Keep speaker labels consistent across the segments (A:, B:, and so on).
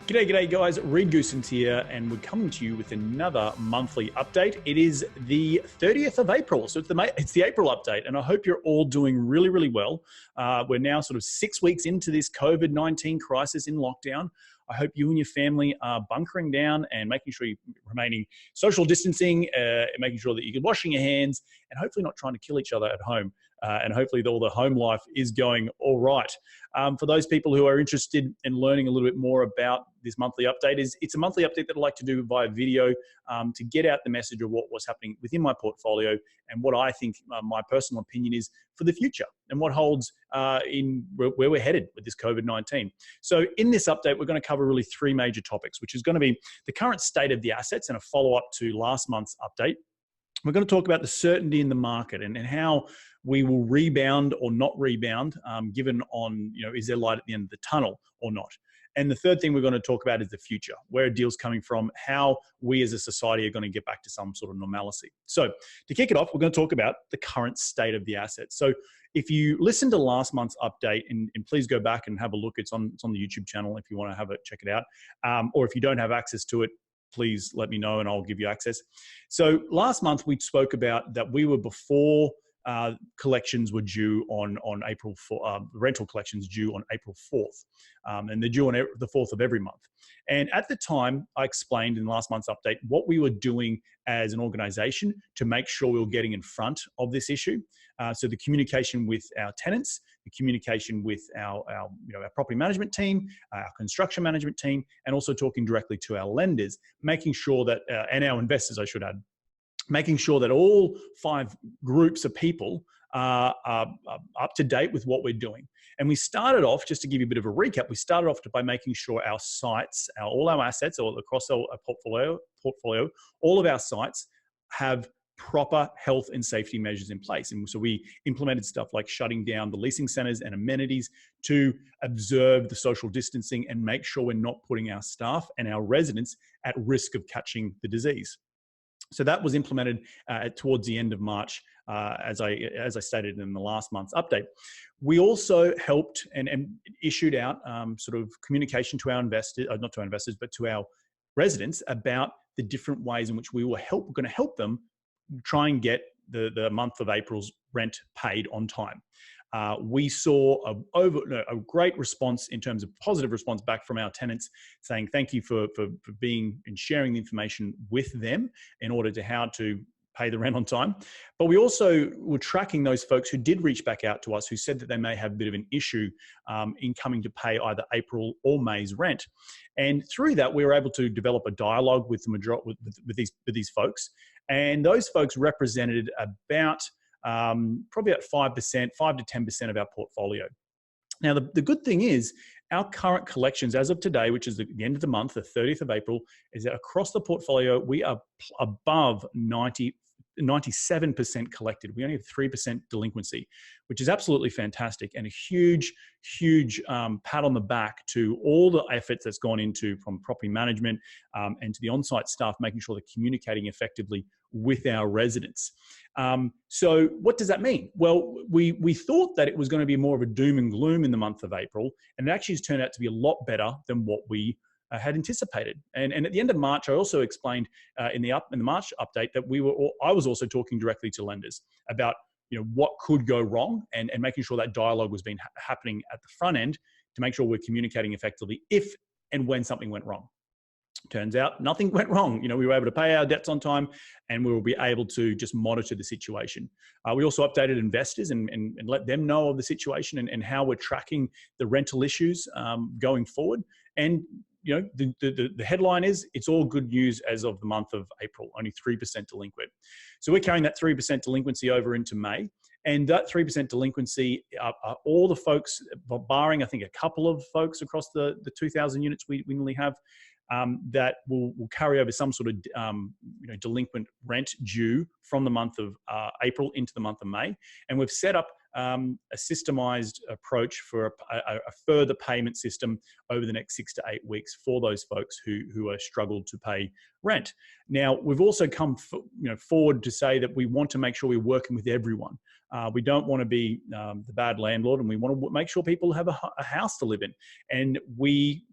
A: G'day guys, Reed Goossens here, and we're coming to you with another monthly update. It is the 30th of April, so it's the April update, and I hope you're all doing really well. We're now sort of 6 weeks into this COVID-19 crisis in lockdown. I hope you and your family are bunkering down and making sure you're remaining social distancing, making sure that you're washing your hands, and hopefully not trying to kill each other at home. And hopefully all the home life is going all right. For those people who are interested in learning a little bit more about this monthly update, it's a monthly update that I like to do via video to get out the message of what's happening within my portfolio and what I think my personal opinion is for the future and what holds in where we're headed with this COVID-19. So in this update, we're going to cover really three major topics, which is going to be the current state of the assets and a follow-up to last month's update. We're going to talk about the certainty in the market and how we will rebound or not rebound, given on, is there light at the end of the tunnel or not? And the third thing we're going to talk about is the future, where a deal's coming from, how we as a society are going to get back to some sort of normalcy. So to kick it off, we're going to talk about the current state of the assets. So if you listen to last month's update, and please go back and have a look, it's on the YouTube channel if you want to check it out. Or if you don't have access to it, please let me know and I'll give you access. So last month we spoke about that we were before collections were due on April 4th, rental collections due on April 4th, and they're due on the 4th of every month. And at the time, I explained in last month's update what we were doing as an organization to make sure we were getting in front of this issue. So the communication with our tenants, the communication with our property management team, our construction management team, and also talking directly to our lenders, making sure that, and our investors, I should add, making sure that all five groups of people are up to date with what we're doing. And we started off, just to give you a bit of a recap, we started off by making sure our sites, all our assets, all across our portfolio, all of our sites have proper health and safety measures in place. And so we implemented stuff like shutting down the leasing centers and amenities to observe the social distancing and make sure we're not putting our staff and our residents at risk of catching the disease. So that was implemented towards the end of March, as I stated in the last month's update. We also helped and issued out sort of communication to our investors, not to our investors, but to our residents about the different ways in which we were going to help them try and get the month of April's rent paid on time. We saw a great response in terms of positive response back from our tenants saying thank you for being and sharing the information with them in order to how to pay the rent on time. But we also were tracking those folks who did reach back out to us who said that they may have a bit of an issue in coming to pay either April or May's rent. And through that, we were able to develop a dialogue with the majority with these folks. And those folks represented about probably about 5%, 5 to 10% of our portfolio. Now, the good thing is our current collections as of today, which is the end of the month, the 30th of April, is that across the portfolio, we are above 97% collected. We only have 3% delinquency, which is absolutely fantastic and a huge pat on the back to all the efforts that's gone into from property management and to the on-site staff, making sure they're communicating effectively with our residents. So what does that mean? Well, we thought that it was going to be more of a doom and gloom in the month of April, and it actually has turned out to be a lot better than what we had anticipated. And at the end of March, I also explained in the March update that I was also talking directly to lenders about what could go wrong and making sure that dialogue was happening at the front end to make sure we're communicating effectively if and when something went wrong. Turns out nothing went wrong. We were able to pay our debts on time and we will be able to just monitor the situation. We also updated investors and let them know of the situation and how we're tracking the rental issues going forward. And the headline is, it's all good news as of the month of April, only 3% delinquent. So we're carrying that 3% delinquency over into May. And that 3% delinquency are all the folks, barring I think a couple of folks across the 2,000 units we nearly have, that will carry over some sort of delinquent rent due from the month of April into the month of May. And we've set up a systemized approach for a further payment system over the next 6 to 8 weeks for those folks who are struggled to pay rent. Now, we've also come forward to say that we want to make sure we're working with everyone. We don't want to be the bad landlord, and we want to make sure people have a house to live in. And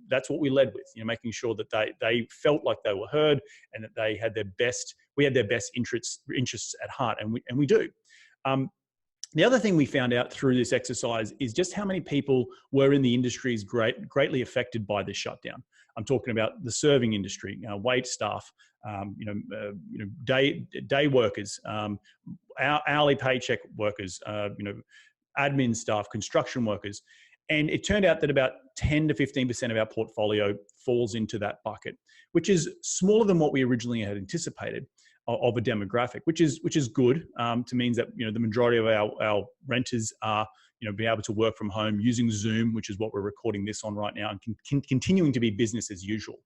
A: that's what we led with, making sure that they felt like they were heard and that they had we had their best interests at heart, and we do. The other thing we found out through this exercise is just how many people were in the industries greatly affected by this shutdown. I'm talking about the serving industry, wait staff, day workers, hourly paycheck workers, admin staff, construction workers. And it turned out that about 10 to 15% of our portfolio falls into that bucket, which is smaller than what we originally had anticipated of a demographic, which is good. To means that the majority of our renters are being able to work from home using Zoom, which is what we're recording this on right now, and continuing to be business as usual.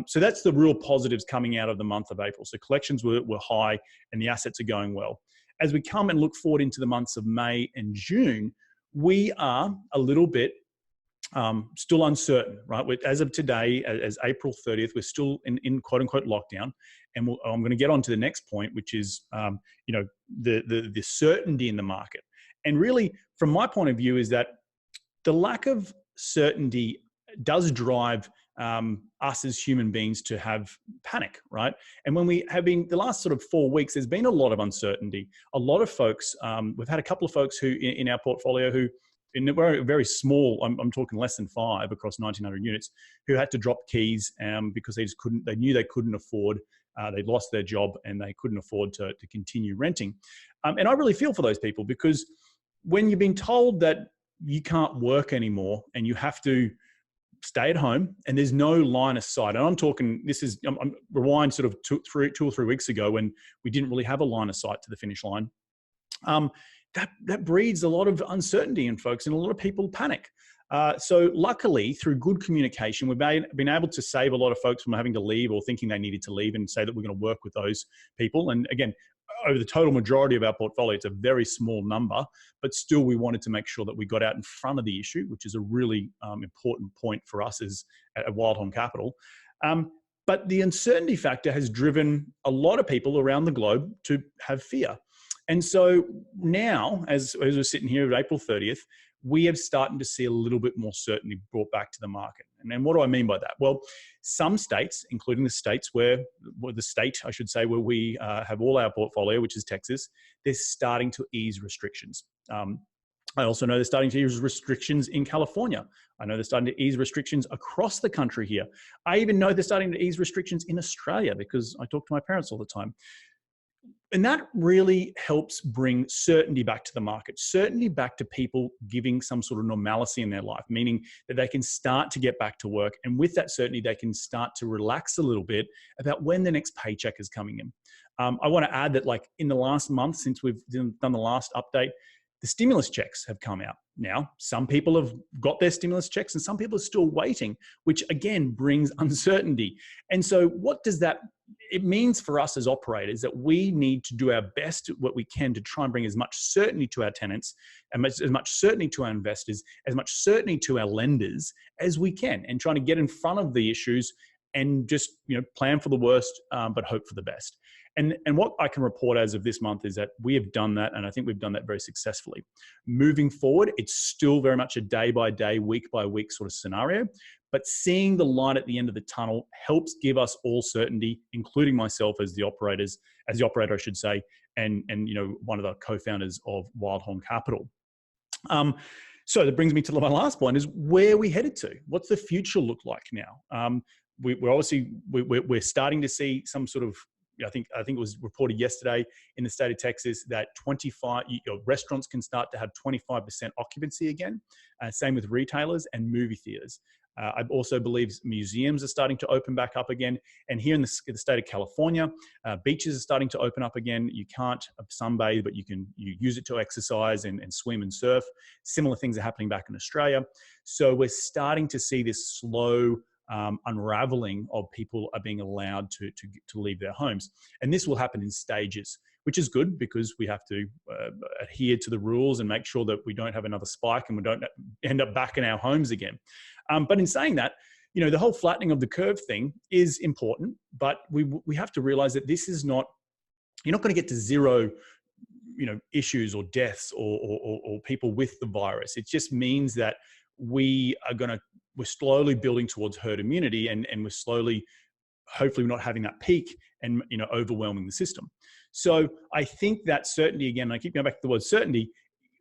A: So that's the real positives coming out of the month of April. So collections were high and the assets are going well. As we come and look forward into the months of May and June, we are a little bit still uncertain, right? As of today, as April 30th, we're still in quote unquote lockdown. And I'm going to get on to the next point, which is, the certainty in the market. And really, from my point of view, is that the lack of certainty does drive us as human beings to have panic, right? And when we have been, the last sort of 4 weeks, there's been a lot of uncertainty. A lot of folks, we've had a couple of folks who in our portfolio who, in very, very small, I'm talking less than 5 across 1,900 units, who had to drop keys because they knew they couldn't afford, they'd lost their job and they couldn't afford to continue renting. And I really feel for those people, because when you've been told that you can't work anymore and you have to stay at home and there's no line of sight, and I'm talking, I'm rewind sort of 2 or 3 weeks ago when we didn't really have a line of sight to the finish line. That breeds a lot of uncertainty in folks, and a lot of people panic. So luckily, through good communication, we've been able to save a lot of folks from having to leave or thinking they needed to leave, and say that we're going to work with those people. And again, over the total majority of our portfolio, it's a very small number, but still we wanted to make sure that we got out in front of the issue, which is a really important point for us at Wildhorn Capital. But the uncertainty factor has driven a lot of people around the globe to have fear. And so now, as we're sitting here at April 30th, we have started to see a little bit more certainty brought back to the market. And then what do I mean by that? Well, some states, including the states where we have all our portfolio, which is Texas, they're starting to ease restrictions. I also know they're starting to ease restrictions in California. I know they're starting to ease restrictions across the country here. I even know they're starting to ease restrictions in Australia, because I talk to my parents all the time. And that really helps bring certainty back to the market, certainty back to people giving some sort of normalcy in their life, meaning that they can start to get back to work. And with that certainty, they can start to relax a little bit about when the next paycheck is coming in. I want to add that, like, in the last month, since we've done the last update, the stimulus checks have come out. Now, some people have got their stimulus checks and some people are still waiting, which again brings uncertainty. And so it means for us as operators that we need to do our best, what we can, to try and bring as much certainty to our tenants, and as much certainty to our investors, as much certainty to our lenders as we can, and trying to get in front of the issues and just plan for the worst, but hope for the best. And what I can report as of this month is that we have done that, and I think we've done that very successfully. Moving forward, it's still very much a day-by-day, week-by-week sort of scenario, but seeing the light at the end of the tunnel helps give us all certainty, including myself as the operator, I should say, and one of the co-founders of Wildhorn Capital. So that brings me to my last point: is where are we headed to? What's the future look like now? We're starting to see some sort of, I think it was reported yesterday in the state of Texas that restaurants can start to have 25% occupancy again. Same with retailers and movie theaters. I also believe museums are starting to open back up again. And here in the state of California, beaches are starting to open up again. You can't sunbathe, but you use it to exercise and swim and surf. Similar things are happening back in Australia. So we're starting to see this slow unraveling of people are being allowed to leave their homes. And this will happen in stages, which is good because we have to adhere to the rules and make sure that we don't have another spike and we don't end up back in our homes again. But in saying that, you know, the whole flattening of the curve thing is important, but we have to realize that this is not, you're not going to get to zero, you know, issues or deaths or people with the virus. It just means that we're slowly building towards herd immunity, and we're slowly, hopefully not having that peak and, you know, overwhelming the system. So I think that certainty, again, I keep going back to the word certainty,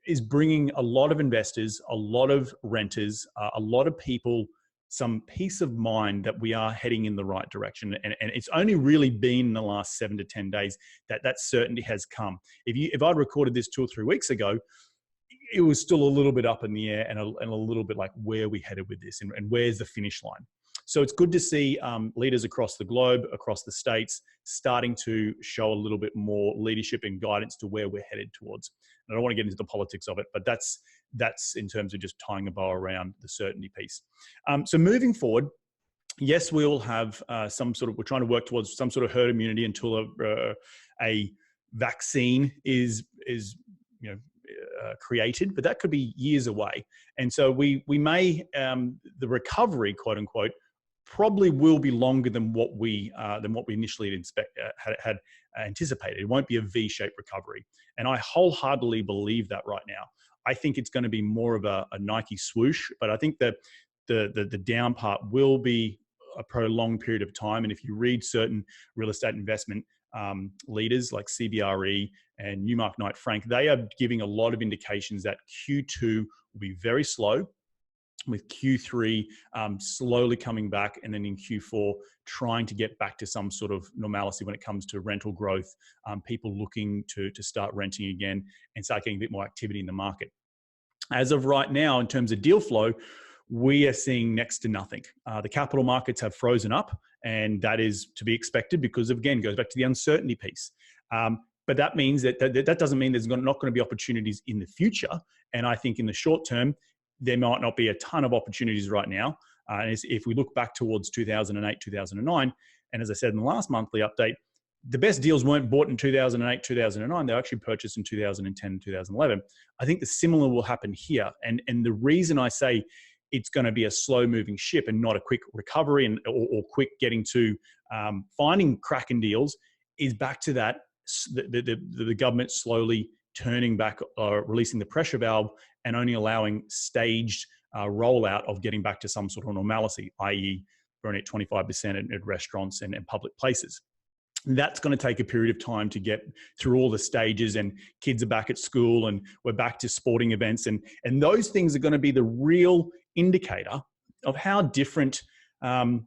A: is bringing a lot of investors, a lot of renters, a lot of people some peace of mind that we are heading in the right direction. And it's only really been in the last 7 to 10 days that that certainty has come. If I'd recorded this 2 or 3 weeks ago, it was still a little bit up in the air and a little bit like, where are we headed with this and where's the finish line? So it's good to see leaders across the globe, across the states, starting to show a little bit more leadership and guidance to where we're headed towards. And I don't want to get into the politics of it, but that's in terms of just tying a bow around the certainty piece. So moving forward, yes, we will have we're trying to work towards some sort of herd immunity until a vaccine is created, but that could be years away. And so we may, the recovery, quote unquote, probably will be longer than what we initially had anticipated. It won't be a V-shaped recovery. And I wholeheartedly believe that right now. I think it's going to be more of a Nike swoosh, but I think that the down part will be a prolonged period of time. And if you read certain real estate investment leaders like CBRE and Newmark Knight Frank, they are giving a lot of indications that Q2 will be very slow, with Q3 slowly coming back, and then in Q4 trying to get back to some sort of normalcy when it comes to rental growth, people looking to start renting again and start getting a bit more activity in the market. As of right now, in terms of deal flow, we are seeing next to nothing. The capital markets have frozen up, and that is to be expected because, again, goes back to the uncertainty piece. But that means that doesn't mean there's not going to be opportunities in the future. And I think in the short term, there might not be a ton of opportunities right now. And if we look back towards 2008, 2009, and as I said in the last monthly update, the best deals weren't bought in 2008, 2009. They were actually purchased in 2010 and 2011. I think the similar will happen here. And the reason I say it's going to be a slow moving ship and not a quick recovery or quick getting to finding cracking deals is back to that, the government slowly turning back or releasing the pressure valve and only allowing staged rollout of getting back to some sort of normalcy, i.e. we're only at 25% at restaurants and public places. That's going to take a period of time to get through all the stages, and kids are back at school and we're back to sporting events. And those things are going to be the real indicator of how different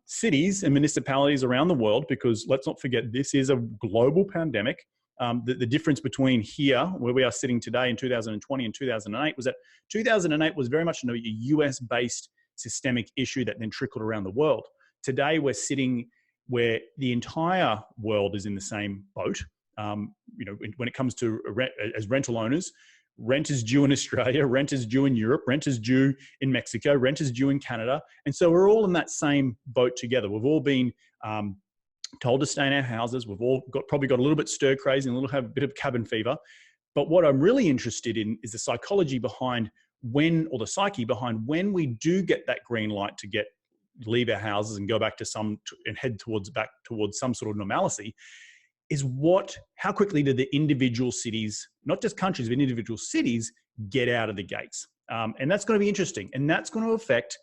A: cities and municipalities around the world, because let's not forget, this is a global pandemic. The difference between here, where we are sitting today in 2020 and 2008, was that 2008 was very much a US-based systemic issue that then trickled around the world. Today, we're sitting where the entire world is in the same boat. When it comes to as rental owners, rent is due in Australia, rent is due in Europe, rent is due in Mexico, rent is due in Canada. And so we're all in that same boat together. We've all been told to stay in our houses. We've all probably got a little bit stir crazy and have a bit of cabin fever. But what I'm really interested in is the psychology behind the psyche behind when we do get that green light to leave our houses and go back to and head back towards some sort of normalcy, is how quickly do the individual cities, not just countries, but individual cities, get out of the gates. And that's going to be interesting. And that's going to affect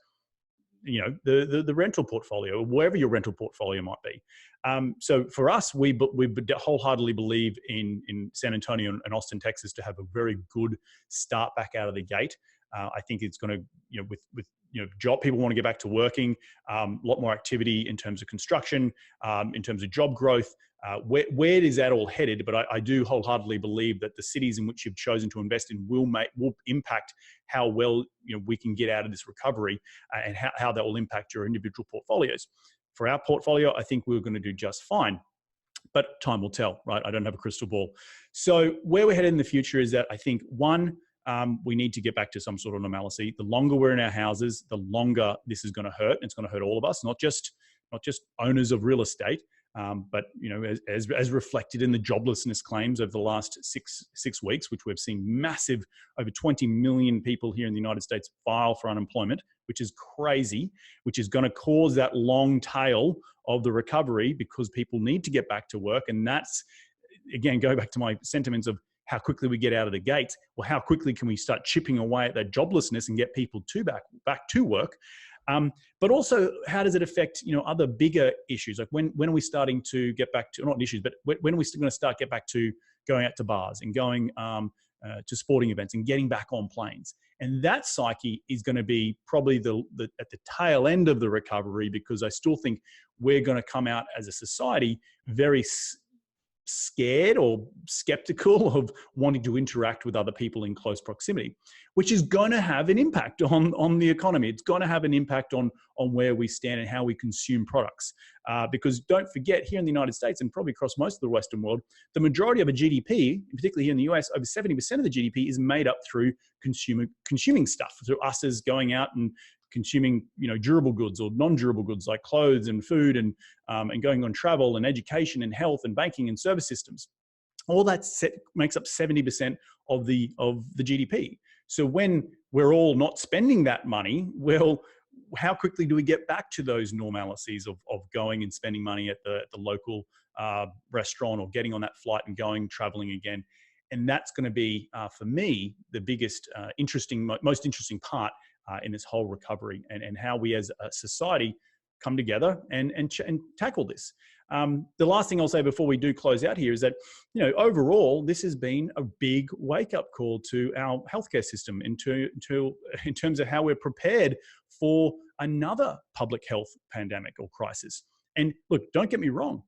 A: the rental portfolio, wherever your rental portfolio might be. So for us, we wholeheartedly believe in San Antonio and Austin, Texas, to have a very good start back out of the gate. I think it's going to, with job, people want to get back to working, a lot more activity in terms of construction, in terms of job growth. Where is that all headed? But I do wholeheartedly believe that the cities in which you've chosen to invest in will impact how well we can get out of this recovery, and how that will impact your individual portfolios. For our portfolio, I think we're going to do just fine, but time will tell, right? I don't have a crystal ball. So where we're headed in the future is that I think, one, we need to get back to some sort of normalcy. The longer we're in our houses, the longer this is going to hurt. It's going to hurt all of us, not just owners of real estate, but as reflected in the joblessness claims over the last six weeks, which we've seen massive, over 20 million people here in the United States file for unemployment, which is crazy, which is going to cause that long tail of the recovery because people need to get back to work. And that's, again, go back to my sentiments of how quickly we get out of the gates. Well, how quickly can we start chipping away at that joblessness and get people back to work? But also, how does it affect other bigger issues? Like when are we starting to get back to, not issues, but when are we going to start get back to going out to bars and going to sporting events and getting back on planes? And that psyche is going to be probably at the tail end of the recovery, because I still think we're going to come out as a society very scared or skeptical of wanting to interact with other people in close proximity, which is going to have an impact on the economy. It's going to have an impact on where we stand and how we consume products. Because don't forget, here in the United States and probably across most of the Western world, the majority of a GDP, particularly here in the US, over 70% of the GDP is made up through consuming stuff, through us as going out and consuming, durable goods or non-durable goods like clothes and food and going on travel and education and health and banking and service systems. All that makes up 70% of the GDP. So when we're all not spending that money, well, how quickly do we get back to those normalcies of going and spending money at the local restaurant or getting on that flight and traveling again? And that's going to be, for me, the biggest, most interesting part in this whole recovery, and how we as a society come together and tackle this. The last thing I'll say before we do close out here is that, overall, this has been a big wake-up call to our healthcare system in terms of how we're prepared for another public health pandemic or crisis. And look, don't get me wrong,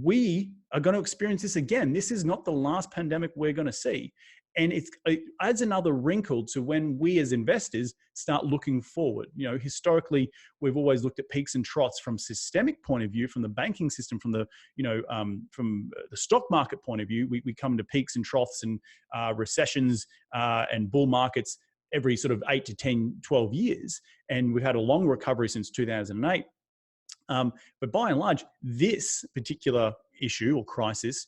A: we are going to experience this again. This is not the last pandemic we're going to see. And it adds another wrinkle to when we as investors start looking forward. Historically, we've always looked at peaks and troughs from systemic point of view, from the banking system, from the stock market point of view. We come to peaks and troughs and recessions and bull markets every sort of 8 to 10, 12 years. And we've had a long recovery since 2008. But by and large, this particular issue or crisis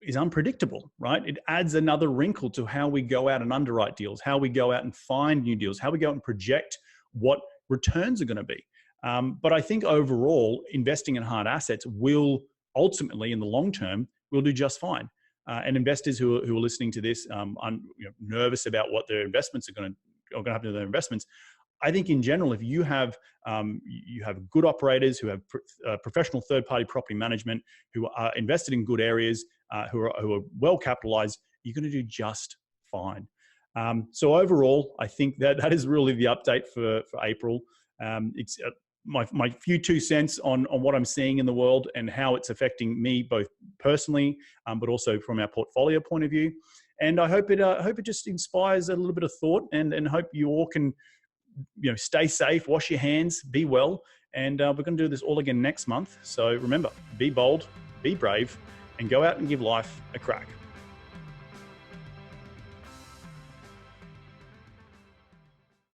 A: is unpredictable, right? It adds another wrinkle to how we go out and underwrite deals, how we go out and find new deals, how we go out and project what returns are going to be. But I think overall, investing in hard assets will ultimately, in the long term, will do just fine. And investors who are listening to this, nervous about what their investments are going to happen to their investments, I think in general, if you have good operators who have professional third-party property management, who are invested in good areas, who are well capitalized, you're going to do just fine. So overall, I think that is really the update for April. It's my few 2 cents on what I'm seeing in the world and how it's affecting me both personally, but also from our portfolio point of view. And I hope it just inspires a little bit of thought, and hope you all can stay safe, wash your hands, be well. And we're going to do this all again next month. So remember, be bold, be brave, and go out and give life a crack.